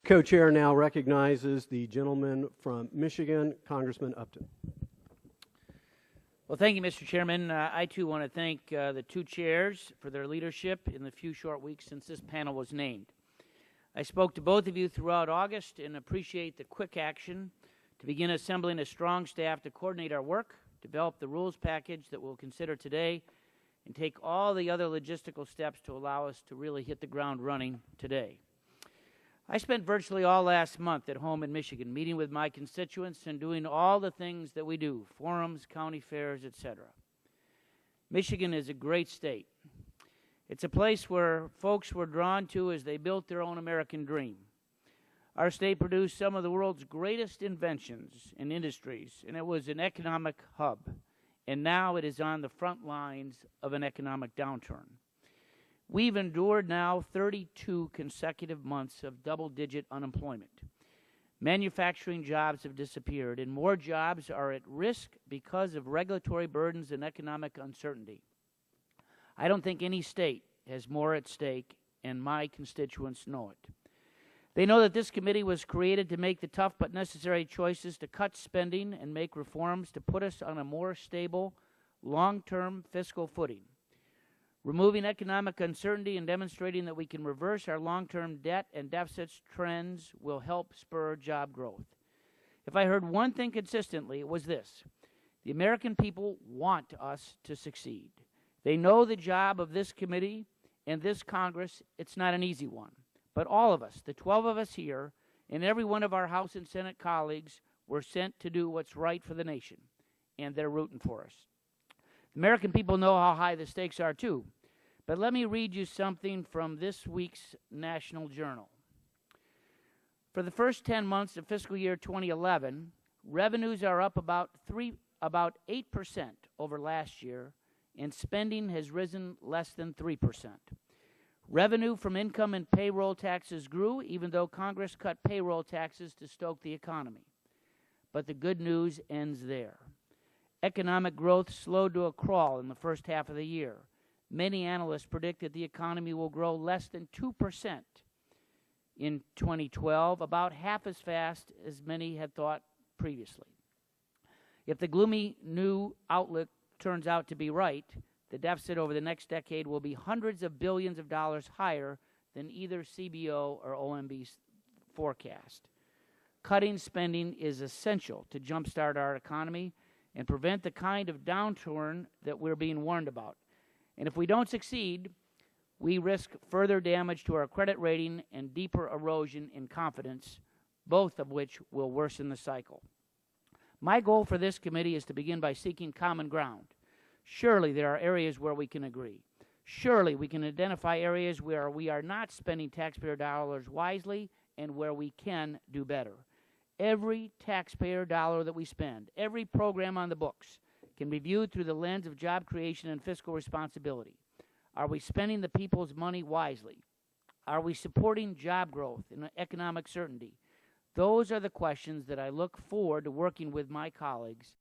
Co-chair now recognizes the gentleman from Michigan, Congressman Upton. Well, thank you, Mr. Chairman. I, too, want to thank the two chairs for their leadership in the few short weeks since this panel was named. I spoke to both of you throughout August and appreciate the quick action to begin assembling a strong staff to coordinate our work, develop the rules package that we'll consider today, and take all the other logistical steps to allow us to really hit the ground running today. I spent virtually all last month at home in Michigan, meeting with my constituents and doing all the things that we do, forums, county fairs, etc. Michigan is a great state. It's a place where folks were drawn to as they built their own American dream. Our state produced some of the world's greatest inventions and industries, and it was an economic hub. And now it is on the front lines of an economic downturn. We've endured now 32 consecutive months of double-digit unemployment. Manufacturing jobs have disappeared, and more jobs are at risk because of regulatory burdens and economic uncertainty. I don't think any state has more at stake, and my constituents know it. They know that this committee was created to make the tough but necessary choices to cut spending and make reforms to put us on a more stable, long-term fiscal footing. Removing economic uncertainty and demonstrating that we can reverse our long-term debt and deficits trends will help spur job growth. If I heard one thing consistently, it was this: the American people want us to succeed. They know the job of this committee and this Congress. It's not an easy one. But all of us, the 12 of us here, and every one of our House and Senate colleagues were sent to do what's right for the nation, and they're rooting for us. The American people know how high the stakes are, too. But let me read you something from this week's National Journal. For the first 10 months of fiscal year 2011, revenues are up about 8% over last year, and spending has risen less than 3%. Revenue from income and payroll taxes grew, even though Congress cut payroll taxes to stoke the economy. But the good news ends there. Economic growth slowed to a crawl in the first half of the year. Many analysts predict that the economy will grow less than 2% in 2012, about half as fast as many had thought previously. If the gloomy new outlook turns out to be right, the deficit over the next decade will be hundreds of billions of dollars higher than either CBO or OMB's forecast. Cutting spending is essential to jumpstart our economy and prevent the kind of downturn that we're being warned about. And if we don't succeed, we risk further damage to our credit rating and deeper erosion in confidence, both of which will worsen the cycle. My goal for this committee is to begin by seeking common ground. Surely there are areas where we can agree. Surely we can identify areas where we are not spending taxpayer dollars wisely and where we can do better. Every taxpayer dollar that we spend, every program on the books, can be viewed through the lens of job creation and fiscal responsibility. Are we spending the people's money wisely? Are we supporting job growth and economic certainty? Those are the questions that I look forward to working with my colleagues